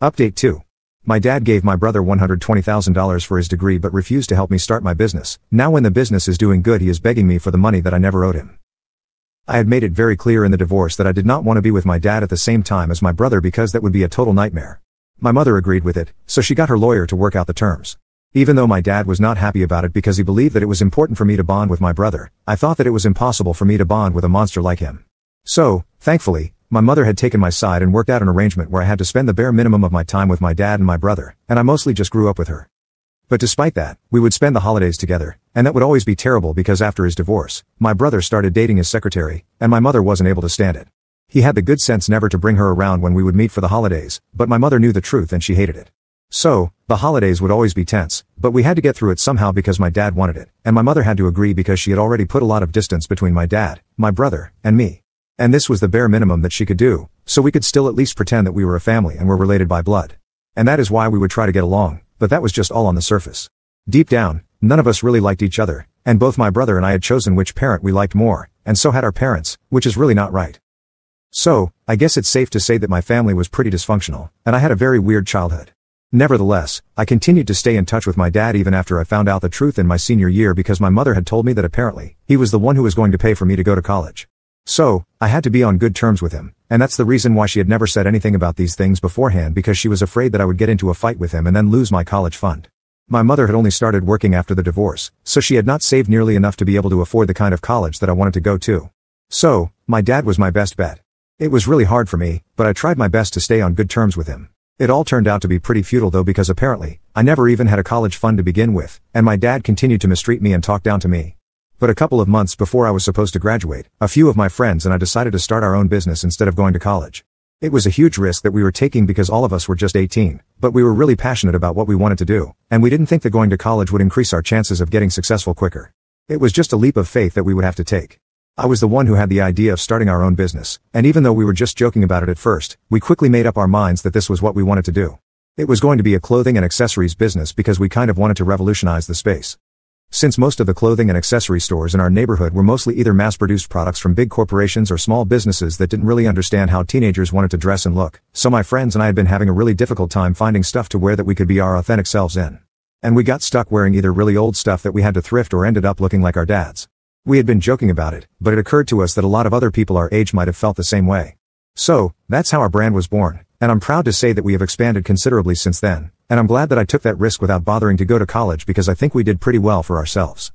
Update 2. My dad gave my brother $120,000 for his degree but refused to help me start my business. Now when the business is doing good, he is begging me for the money that I never owed him. I had made it very clear in the divorce that I did not want to be with my dad at the same time as my brother because that would be a total nightmare. My mother agreed with it, so she got her lawyer to work out the terms. Even though my dad was not happy about it because he believed that it was important for me to bond with my brother, I thought that it was impossible for me to bond with a monster like him. So, thankfully, my mother had taken my side and worked out an arrangement where I had to spend the bare minimum of my time with my dad and my brother, and I mostly just grew up with her. But despite that, we would spend the holidays together, and that would always be terrible because after his divorce, my brother started dating his secretary, and my mother wasn't able to stand it. He had the good sense never to bring her around when we would meet for the holidays, but my mother knew the truth and she hated it. So, the holidays would always be tense, but we had to get through it somehow because my dad wanted it, and my mother had to agree because she had already put a lot of distance between my dad, my brother, and me. And this was the bare minimum that she could do, so we could still at least pretend that we were a family and were related by blood. And that is why we would try to get along, but that was just all on the surface. Deep down, none of us really liked each other, and both my brother and I had chosen which parent we liked more, and so had our parents, which is really not right. So, I guess it's safe to say that my family was pretty dysfunctional, and I had a very weird childhood. Nevertheless, I continued to stay in touch with my dad even after I found out the truth in my senior year because my mother had told me that apparently, he was the one who was going to pay for me to go to college. So, I had to be on good terms with him, and that's the reason why she had never said anything about these things beforehand because she was afraid that I would get into a fight with him and then lose my college fund. My mother had only started working after the divorce, so she had not saved nearly enough to be able to afford the kind of college that I wanted to go to. So, my dad was my best bet. It was really hard for me, but I tried my best to stay on good terms with him. It all turned out to be pretty futile though because apparently, I never even had a college fund to begin with, and my dad continued to mistreat me and talk down to me. But a couple of months before I was supposed to graduate, a few of my friends and I decided to start our own business instead of going to college. It was a huge risk that we were taking because all of us were just 18, but we were really passionate about what we wanted to do, and we didn't think that going to college would increase our chances of getting successful quicker. It was just a leap of faith that we would have to take. I was the one who had the idea of starting our own business, and even though we were just joking about it at first, we quickly made up our minds that this was what we wanted to do. It was going to be a clothing and accessories business because we kind of wanted to revolutionize the space. Since most of the clothing and accessory stores in our neighborhood were mostly either mass-produced products from big corporations or small businesses that didn't really understand how teenagers wanted to dress and look, so my friends and I had been having a really difficult time finding stuff to wear that we could be our authentic selves in. And we got stuck wearing either really old stuff that we had to thrift or ended up looking like our dads. We had been joking about it, but it occurred to us that a lot of other people our age might have felt the same way. So, that's how our brand was born, and I'm proud to say that we have expanded considerably since then, and I'm glad that I took that risk without bothering to go to college because I think we did pretty well for ourselves.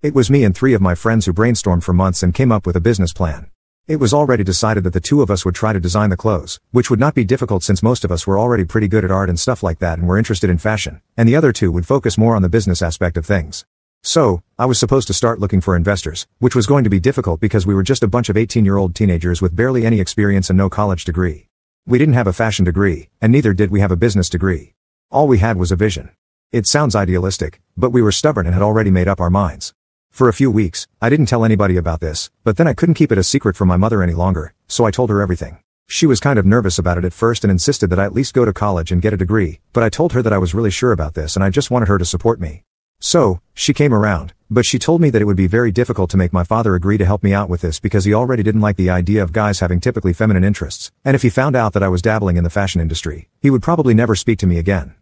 It was me and 3 of my friends who brainstormed for months and came up with a business plan. It was already decided that the 2 of us would try to design the clothes, which would not be difficult since most of us were already pretty good at art and stuff like that and were interested in fashion, and the other 2 would focus more on the business aspect of things. So, I was supposed to start looking for investors, which was going to be difficult because we were just a bunch of 18-year-old teenagers with barely any experience and no college degree. We didn't have a fashion degree, and neither did we have a business degree. All we had was a vision. It sounds idealistic, but we were stubborn and had already made up our minds. For a few weeks, I didn't tell anybody about this, but then I couldn't keep it a secret from my mother any longer, so I told her everything. She was kind of nervous about it at first and insisted that I at least go to college and get a degree, but I told her that I was really sure about this and I just wanted her to support me. So, she came around, but she told me that it would be very difficult to make my father agree to help me out with this because he already didn't like the idea of guys having typically feminine interests, and if he found out that I was dabbling in the fashion industry, he would probably never speak to me again.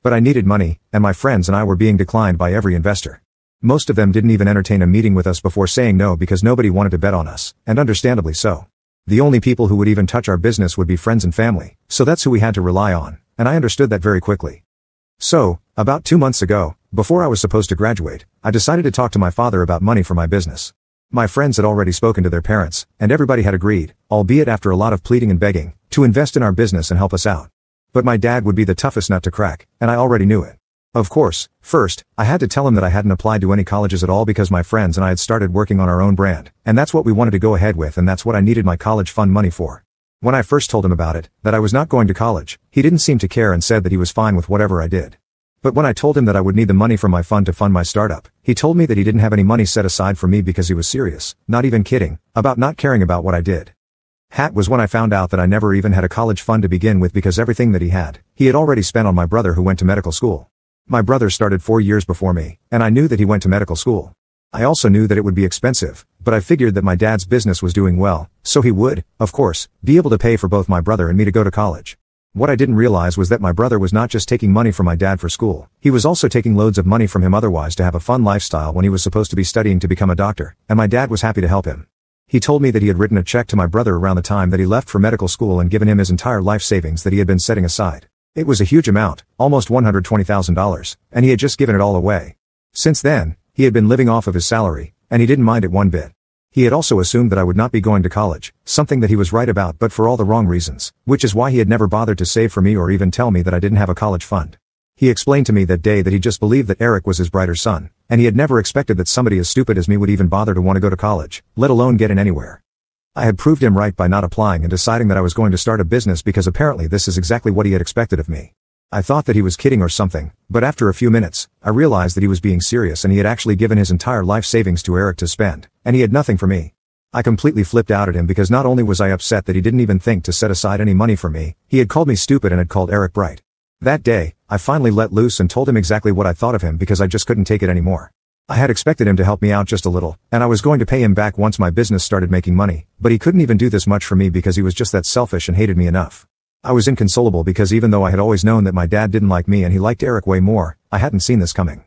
But I needed money, and my friends and I were being declined by every investor. Most of them didn't even entertain a meeting with us before saying no because nobody wanted to bet on us, and understandably so. The only people who would even touch our business would be friends and family, so that's who we had to rely on, and I understood that very quickly. So, about 2 months ago, before I was supposed to graduate, I decided to talk to my father about money for my business. My friends had already spoken to their parents, and everybody had agreed, albeit after a lot of pleading and begging, to invest in our business and help us out. But my dad would be the toughest nut to crack, and I already knew it. Of course, first, I had to tell him that I hadn't applied to any colleges at all because my friends and I had started working on our own brand, and that's what we wanted to go ahead with and that's what I needed my college fund money for. When I first told him about it, that I was not going to college, he didn't seem to care and said that he was fine with whatever I did. But when I told him that I would need the money from my fund to fund my startup, he told me that he didn't have any money set aside for me because he was serious, not even kidding, about not caring about what I did. That was when I found out that I never even had a college fund to begin with because everything that he had already spent on my brother who went to medical school. My brother started 4 years before me, and I knew that he went to medical school. I also knew that it would be expensive, but I figured that my dad's business was doing well, so he would, of course, be able to pay for both my brother and me to go to college. What I didn't realize was that my brother was not just taking money from my dad for school, he was also taking loads of money from him otherwise to have a fun lifestyle when he was supposed to be studying to become a doctor, and my dad was happy to help him. He told me that he had written a check to my brother around the time that he left for medical school and given him his entire life savings that he had been setting aside. It was a huge amount, almost $120,000, and he had just given it all away. Since then, he had been living off of his salary, and he didn't mind it one bit. He had also assumed that I would not be going to college, something that he was right about but for all the wrong reasons, which is why he had never bothered to save for me or even tell me that I didn't have a college fund. He explained to me that day that he just believed that Eric was his brighter son, and he had never expected that somebody as stupid as me would even bother to want to go to college, let alone get in anywhere. I had proved him right by not applying and deciding that I was going to start a business because apparently this is exactly what he had expected of me. I thought that he was kidding or something, but after a few minutes, I realized that he was being serious and he had actually given his entire life savings to Eric to spend, and he had nothing for me. I completely flipped out at him because not only was I upset that he didn't even think to set aside any money for me, he had called me stupid and had called Eric bright. That day, I finally let loose and told him exactly what I thought of him because I just couldn't take it anymore. I had expected him to help me out just a little, and I was going to pay him back once my business started making money, but he couldn't even do this much for me because he was just that selfish and hated me enough. I was inconsolable because even though I had always known that my dad didn't like me and he liked Eric way more, I hadn't seen this coming.